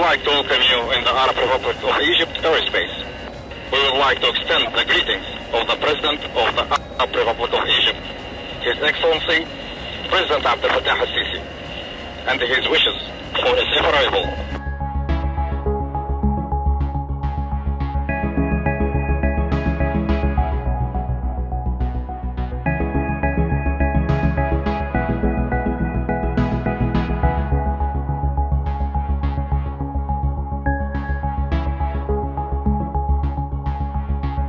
like to welcome you in the Arab Republic of Egypt airspace. We would like to extend the greetings of the President of the Arab Republic of Egypt, His Excellency President Abdel Fattah al-Sisi, and his wishes for a favorable